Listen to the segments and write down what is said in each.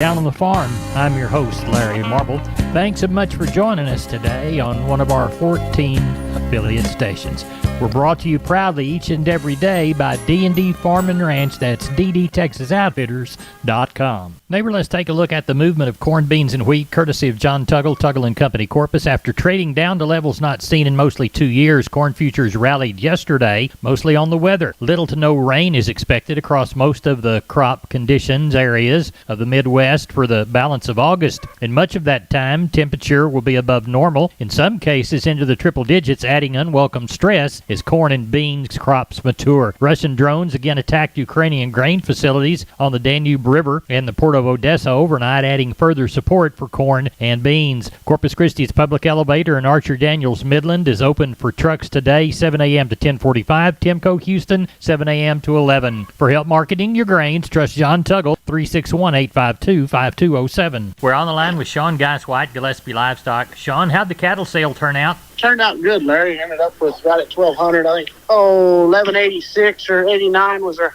Down on the Farm. I'm your host, Larry Marble. Thanks so much for joining us today on one of our 14 affiliate stations. We're brought to you proudly each and every day by D&D Farm and Ranch. That's ddtexasoutfitters.com. Neighbor, let's take a look at the movement of corn, beans, and wheat, courtesy of John Tuggle & Company, Corpus. After trading down to levels not seen in mostly 2 years, corn futures rallied yesterday, mostly on the weather. Little to no rain is expected across most of the crop conditions areas of the Midwest for the balance of August. In much of that time, temperature will be above normal, in some cases into the triple digits, adding unwelcome stress as corn and beans crops mature. Russian drones again attacked Ukrainian grain facilities on the Danube River and the Port of Odessa overnight, adding further support for corn and beans. Corpus Christi's public elevator in Archer Daniels Midland is open for trucks today, 7 a.m. to 10:45. Timco Houston, 7 a.m. to 11. For help marketing your grains, trust John Tuggle, 361-852-5207. We're on the line with Sean Geiswhite, Gillespie Livestock. Sean, how'd the cattle sale turn out? Turned out good, Larry. Ended up with right at 1,200, I think. 1186 or 89 was our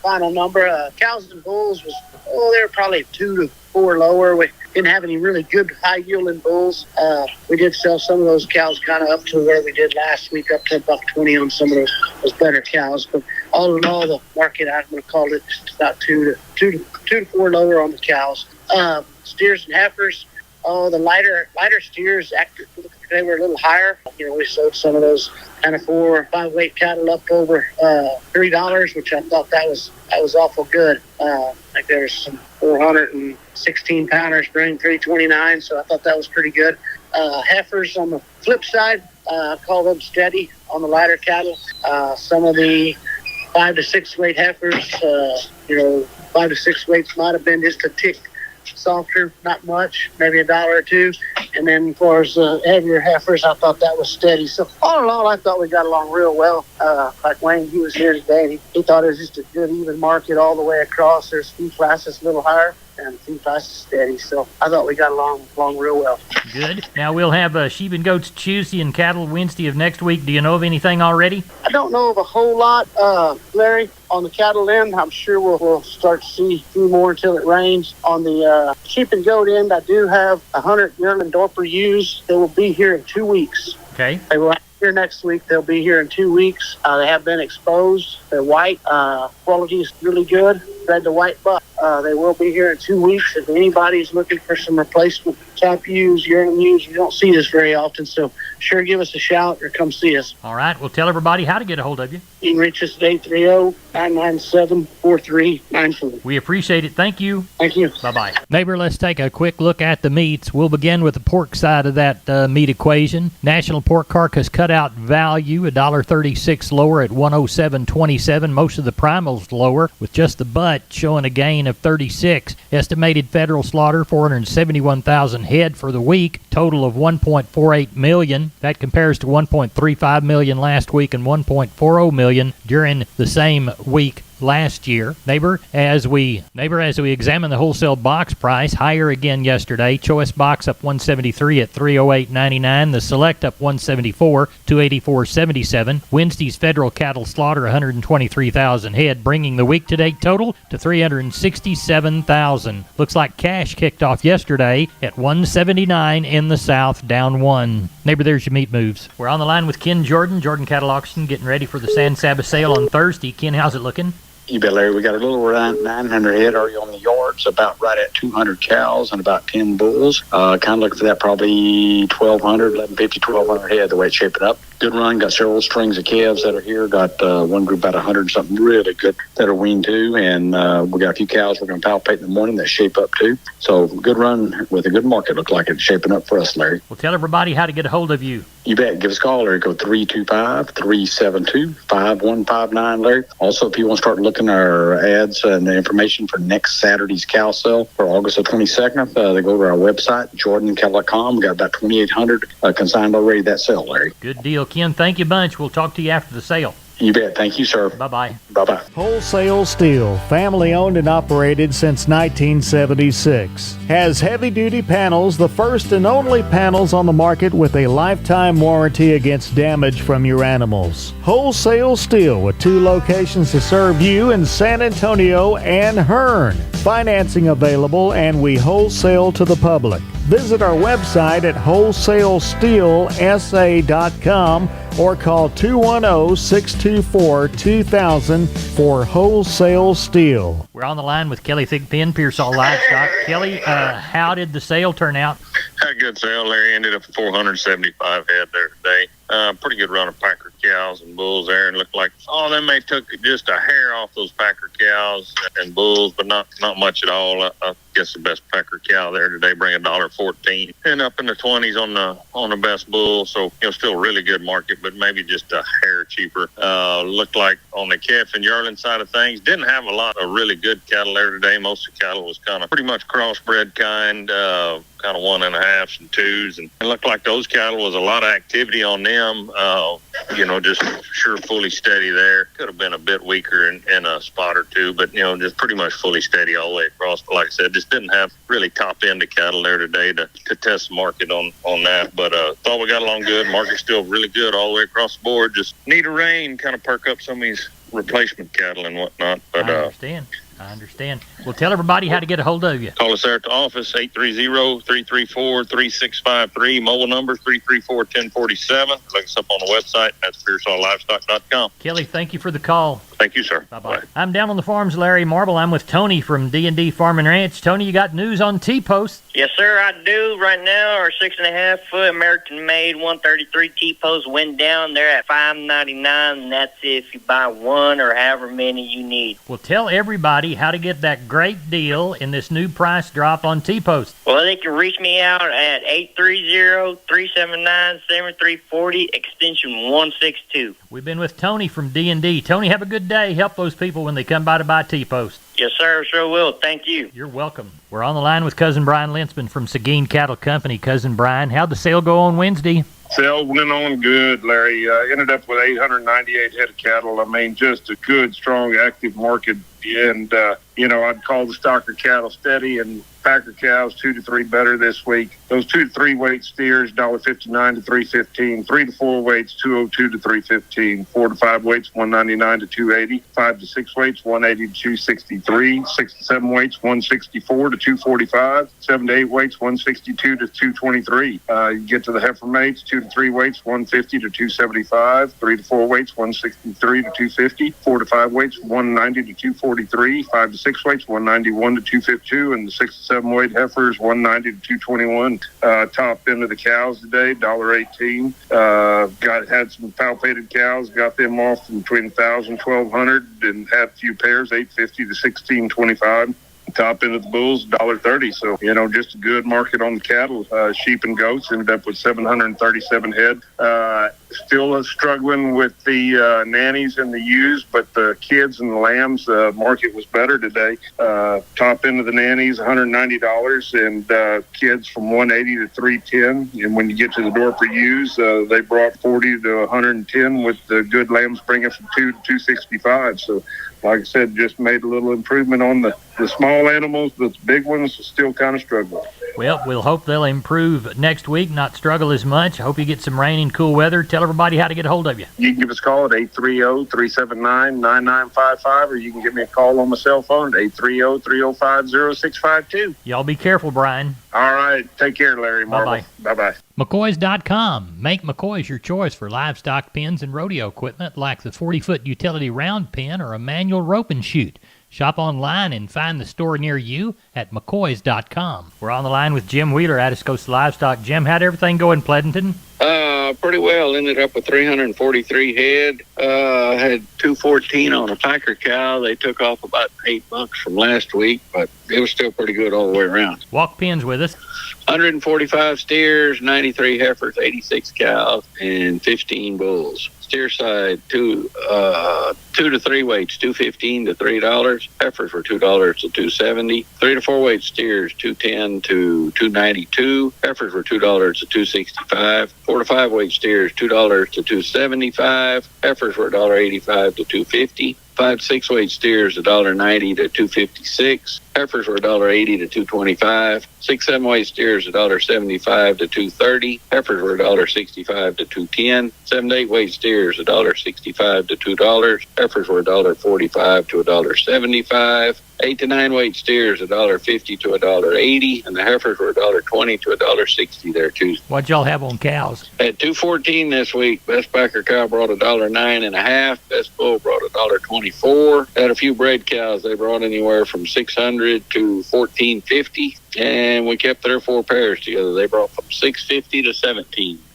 final number. Cows and bulls was, they were probably 2 to 4 lower. We didn't have any really good high-yielding bulls. We did sell some of those cows kind of up to where we did last week, up to $1.20 on some of those better cows. But all in all, the market, I'm going to call it about 2 to 4 lower on the cows. Steers and heifers, the lighter steers, they were a little higher. We sold some of those kind of 4 or 5 weight cattle up over $3, which I thought that was awful good. Like there was some 416 pounders bringing 329, so I thought that was pretty good. Heifers on the flip side, I call them steady on the lighter cattle. Some of the 5 to 6 weight heifers, 5 to 6 weights might have been just a tick softer, not much, maybe $1 or $2. And then as far as heavier heifers, I thought that was steady. So all in all, I thought we got along real well. Like Wayne, he was here today. He thought it was just a good even market all the way across. There's a few classes a little higher and a few classes steady. So I thought we got along real well. Good. Now we'll have sheep and goats Tuesday and cattle Wednesday of next week. Do you know of anything already? I don't know of a whole lot, Larry. On the cattle end, I'm sure we'll start to see a few more until it rains. On the sheep and goat end, I do have 100 yearling Dorper ewes. They will be here in 2 weeks. Okay. They will here next week. They'll be here in 2 weeks. They have been exposed. They're white. Quality is really good. Red to white buck. They will be here in 2 weeks. If anybody's looking for some replacement type ewes, yearling ewes, you don't see this very often, so sure give us a shout or come see us. All right. Well, tell everybody how to get a hold of you. You can reach us at 830-997-4394. We appreciate it. Thank you. Thank you. Bye-bye. Neighbor, let's take a quick look at the meats. We'll begin with the pork side of that meat equation. National pork carcass cutout value, $1.36 lower at $107.27. Most of the primals lower, with just the butt showing a gain of 36. Estimated federal slaughter, 471,000 head for the week. Total of 1.48 million. That compares to 1.35 million last week and 1.40 million during the same week last year. Neighbor, as we examine the wholesale box price, higher again yesterday. Choice box up 173 at 308.99. The select up 174, 284.77. Wednesday's federal cattle slaughter 123,000 head, bringing the week to date total to 367,000. Looks like cash kicked off yesterday at 179 in the South, down 1. Neighbor, there's your meat moves. We're on the line with Ken Jordan Cattle Auction, getting ready for the San Saba sale on Thursday. Ken, how's it looking? You bet, Larry. We got a little around 900 head already on the yards, about right at 200 cows and about 10 bulls. Kind of looking for that probably 1,200, 1,150, 1,200 head, the way it's shaping up. Good run. Got several strings of calves that are here. Got one group about 100 something really good that are weaned too. And we got a few cows we're going to palpate in the morning that shape up too. So good run with a good market. Look like it's shaping up for us, Larry. Well, tell everybody how to get a hold of you. You bet. Give us a call, Larry. Go 325-372-5159, Larry. Also, if you want to start looking at our ads and the information for next Saturday's cow sale for August the 22nd, they go to our website, jordancattle.com. We got about 2,800 consigned already that sale, Larry. Good deal, Ken. Thank you a bunch. We'll talk to you after the sale. You bet. Thank you, sir. Bye-bye. Bye-bye. Wholesale Steel, family owned and operated since 1976. Has heavy duty panels, the first and only panels on the market with a lifetime warranty against damage from your animals. Wholesale Steel with 2 locations to serve you in San Antonio and Hearn. Financing available, and we wholesale to the public. Visit our website at wholesalesteelsa.com or call 210-624-2000 for Wholesale Steel. We're on the line with Kelly Thigpen, Pearsall Livestock. Kelly, how did the sale turn out? Had a good sale, Larry. Ended up with 475 head there today. Pretty good run of Packer cows and bulls there, and looked like all them they took just a hair off those Packer cows and bulls, but not much at all. I guess the best Packer cow there today bring $1.14, and up in the 20s on the best bull. So still a really good market, but maybe just a hair cheaper. Looked like on the calf and yearling side of things, didn't have a lot of really good cattle there today. Most of the cattle was kind of pretty much crossbred kind of 1.5s and 2s, and it looked like those cattle was a lot of activity on them. Just sure fully steady there. Could have been a bit weaker in a spot or two, but just pretty much fully steady all the way across. But like I said, just didn't have really top end of cattle there today to test the market on that. But thought we got along good. Market's still really good all the way across the board. Just need a rain, kind of perk up some of these replacement cattle and whatnot. But I understand. Well, tell everybody how to get a hold of you. Call us there at the office, 830-334-3653. Mobile number, 334-1047. Look us up on the website. That's PearsallLivestock.com. Kelly, thank you for the call. Thank you, sir. Bye-bye. Bye. I'm down on the farms, Larry Marble. I'm with Tony from D&D Farm and Ranch. Tony, you got news on T-Post? Yes, sir, I do. Right now, our 6.5-foot American-made 133 T-Post went down. They're at $5.99, and that's if you buy one or however many you need. Well, tell everybody how to get that great deal in this new price drop on T-Post. Well, they can reach me out at 830-379-7340, extension 162. We've been with Tony from D&D. Tony, have a good day. Help those people when they come by to buy T-Post. Yes, sir. Sure will. Thank you. You're welcome. We're on the line with Cousin Brian Linsman from Seguin Cattle Company. Cousin Brian, how'd the sale go on Wednesday? Sale went on good, Larry. Ended up with 898 head of cattle. I mean, just a good, strong, active market. And, I'd call the stocker cattle steady, and Packer cows 2 to 3 better this week. Those 2 to 3 weight steers, $1.59 to $3.15. 3 to 4 weights, $2.02 to $3.15. 4 to 5 weights, $1.99 to $2.80. 5 to 6 weights, $1.80 to $2.63. 6 to 7 weights, $1.64 to $2.45. 7 to 8 weights, $1.62 to $2.23. You get to the heifer mates, 2 to 3 weights, $1.50 to $2.75. 3 to 4 weights, $1.63 to $2.50. 4 to 5 weights, $1.90 to $2.43. 5 to 6 weights, $1.91 to $2.52, and the 6 to 7 weight heifers, $1.90 to $2.21. Top end of the cows today, $1.18. Had some palpated cows, got them off from between $1,000 and $1,200, and had a few pairs, $8.50 to $16.25. Top end of the bulls, $1.30. So, just a good market on the cattle. Sheep and goats ended up with 737 head. Still struggling with the nannies and the ewes, but the kids and the lambs, market was better today. Top end of the nannies, $190, and kids from $180 to $310. And when you get to the door for ewes, they brought $40 to $110, with the good lambs bringing from $2 to $265. So, like I said, just made a little improvement on the small animals, but the big ones are still kind of struggling. Well, we'll hope they'll improve next week, not struggle as much. I hope you get some rain and cool weather. Tell everybody how to get a hold of you. You can give us a call at 830-379-9955, or you can give me a call on my cell phone at 830-305-0652. Y'all be careful, Brian. All right. Take care, Larry Marble. Bye-bye. Bye-bye. McCoys.com. Make McCoys your choice for livestock pens and rodeo equipment like the 40-foot utility round pen or a manual rope and chute. Shop online and find the store near you at McCoys.com. We're on the line with Jim Wheeler, Addis Coast Livestock. Jim, how'd everything go in Pleasanton? Pretty well. Ended up with 343 head. Had 214 on a Packer cow. They took off about $8 from last week, but it was still pretty good all the way around. Walk pens with us. 145 steers, 93 heifers, 86 cows, and 15 bulls. Steer side, two to three weights, $2.15 to $3. Heifers were $2 to $2.70. 3 to 4 weight steers, $2.10 to $2.92. Heifers were $2 to $2.65. 4 to 5 weight steers, $2 to $2.75. Heifers were $1.85 to $2.50. 5 to 6 weight steers, $1.90 to $2.56. Heifers were $1.80 to $2.25. 6 7 weight steers, $1.75 to $2.30. Heifers were $1.65 to $2.10. 7 to 8 weight steers, $1.65 to $2. Heifers were $1.45 to $1.75. 8 to 9 weight steers, $1.50 to $1.80, and the heifers were $1.20 to $1.60 there Tuesday. What'd y'all have on cows? At $2.14 this week, best backer cow brought $1.09.5. Best bull brought $1.24. Had a few bred cows. They brought anywhere from $600 to $14.50, and we kept 3 or 4 pairs together. They brought from $6.50 to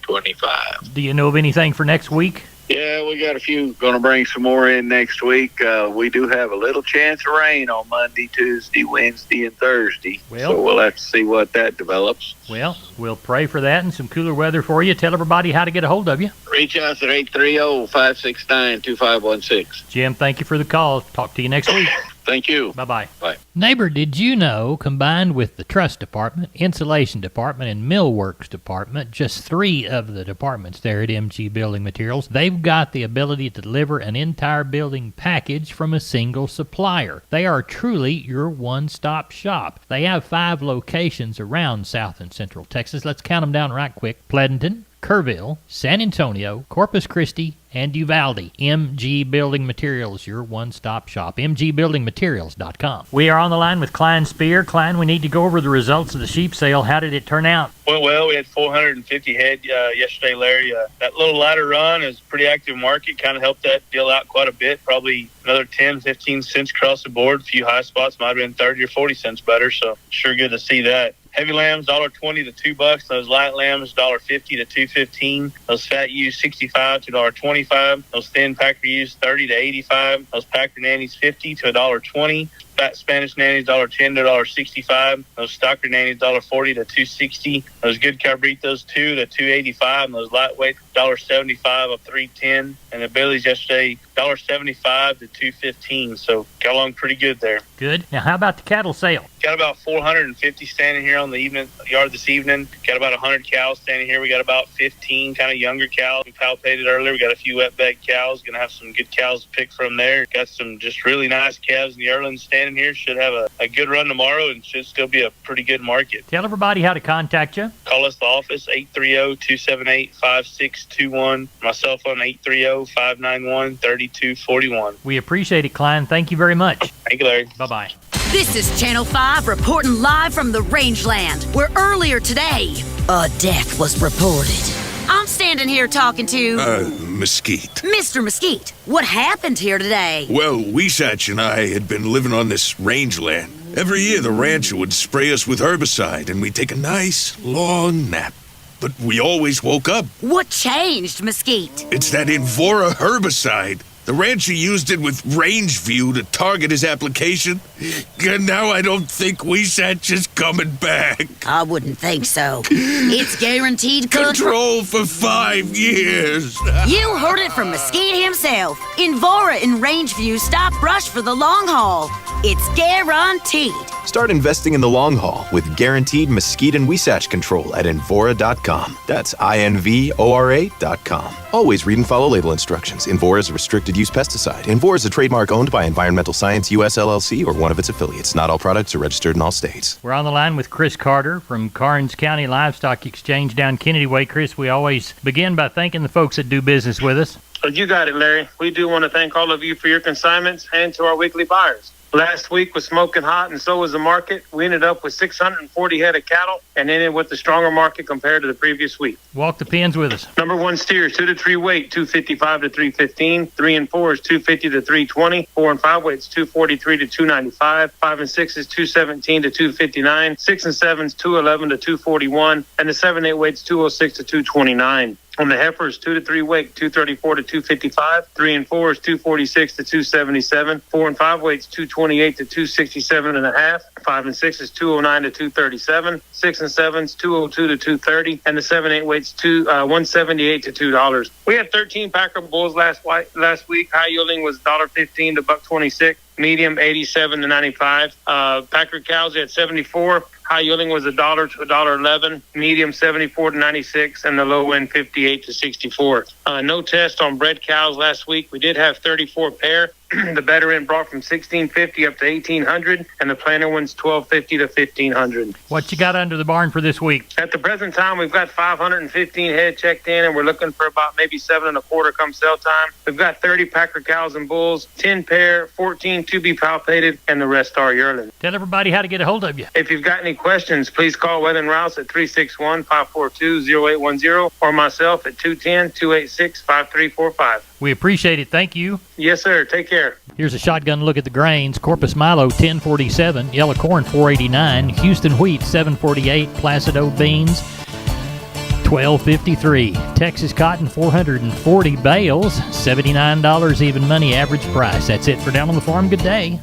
$17.25. Do you know of anything for next week? Yeah, we got a few. Going to bring some more in next week. We do have a little chance of rain on Monday, Tuesday, Wednesday, and Thursday. So we'll have to see what that develops. Well, we'll pray for that and some cooler weather for you. Tell everybody how to get a hold of you. Reach us at 830-569-2516. Jim, thank you for the call. Talk to you next week. Thank you. Bye-bye. Bye. Neighbor, did you know, combined with the truss department, insulation department, and millworks department, just 3 of the departments there at MG Building Materials, they've got the ability to deliver an entire building package from a single supplier. They are truly your one-stop shop. They have 5 locations around South and Central Texas. Let's count them down right quick. Pleasanton, Kerrville, San Antonio, Corpus Christi, and Uvalde. MG Building Materials, your one-stop shop. MGBuildingMaterials.com. We are on the line with Klein Spear. Klein, we need to go over the results of the sheep sale. How did it turn out? Well, we had 450 head yesterday, Larry. That little lighter run is a pretty active market. Kind of helped that deal out quite a bit. Probably another 10, 15 cents across the board. A few high spots might have been 30 or 40 cents better. So sure good to see that. Heavy lambs, $1.20 to $2. Those light lambs, $1.50 to $2.15. Those fat ewes, $65 to $1.25. Those thin packer ewes, $30 to $85. Those packer nannies, $50 to $1.20. Fat Spanish nannies, $1.10 to $1.65. Those stocker nannies, $1.40 to $2.60. Those good cabritos, $2 to $2.85. And those lightweight, $1.75 up $3.10. And the billies yesterday, $1.75 to $2.15. So got along pretty good there. Good. Now, how about the cattle sale? Got about 450 standing here on the yard this evening. Got about 100 cows standing here. We got about 15 kind of younger cows. We palpated earlier. We got a few wet bed cows. Going to have some good cows to pick from there. Got some just really nice calves in the yearlings standing here. Should have a good run tomorrow and should still be a pretty good market. Tell everybody how to contact you. Call us the office, 830-278-5621. My cell phone, 830-591-3241. We appreciate it, Klein. Thank you very much. Thank you, Larry. Bye-bye. This is Channel 5 reporting live from the rangeland, where earlier today, a death was reported. I'm standing here talking to... Mesquite. Mr. Mesquite. What happened here today? Well, Weesatch and I had been living on this rangeland. Every year the rancher would spray us with herbicide and we'd take a nice, long nap. But we always woke up. What changed, Mesquite? It's that Invora herbicide. The rancher used it with Rangeview to target his application, and now I don't think Weesatch is coming back. I wouldn't think so. It's guaranteed control for 5 years. You heard it from Mesquite himself. Invora and Rangeview stop brush for the long haul. It's guaranteed. Start investing in the long haul with guaranteed Mesquite and Weesatch control at Invora.com. That's INVORA.com. Always read and follow label instructions. Invora is a restricted use pesticide. Invora is a trademark owned by Environmental Science US LLC or one of its affiliates. Not all products are registered in all states. We're on the line with Chris Carter from Karnes County Livestock Exchange down Kennedy Way. Chris, we always begin by thanking the folks that do business with us. You got it, Larry. We do want to thank all of you for your consignments and to our weekly buyers. Last week was smoking hot, and so was the market. We ended up with 640 head of cattle and ended with a stronger market compared to the previous week. Walk the pins with us. Number 1 steers, 2 to 3 weight, 255 to 315. 3 and 4 is 250 to 320. 4 and 5 weights, 243 to 295. 5 and 6 is 217 to 259. 6 and 7 is 211 to 241. And the 7 8 weights, 206 to 229. On the heifers, 2 to 3 weight, 234 to 255. 3 and 4 is 246 to 277. 4 and 5 weights, 228 to 267 and a half. 5 and 6 is 209 to 237. 6 and 7 is 202 to 230. And the 7-8 weights, 178 to $2. We had 13 Packer bulls last week. High yielding was $1.15 to $1.26. Medium 87 to 95. Packer cows we had 74. High yielding was $1 to $1.11. Medium 74 to 96, and the low end 58 to 64. No test on bred cows last week. We did have 34 pair. The better end brought from $1,650 up to $1,800, and the planter one's $1,250 to $1,500. What you got under the barn for this week? At the present time, we've got 515 head checked in, and we're looking for about maybe 7 1/4 come sell time. We've got 30 Packer cows and bulls, 10 pair, 14 to be palpated, and the rest are yearling. Tell everybody how to get a hold of you. If you've got any questions, please call Weather Rouse at 361-542-0810 or myself at 210-286-5345. We appreciate it. Thank you. Yes, sir. Take care. Here's a shotgun look at the grains. Corpus Milo 1047, yellow corn 489, Houston wheat 748, Placido beans 1253, Texas cotton 440 bales, $79 even money average price. That's it for Down on the Farm. Good day.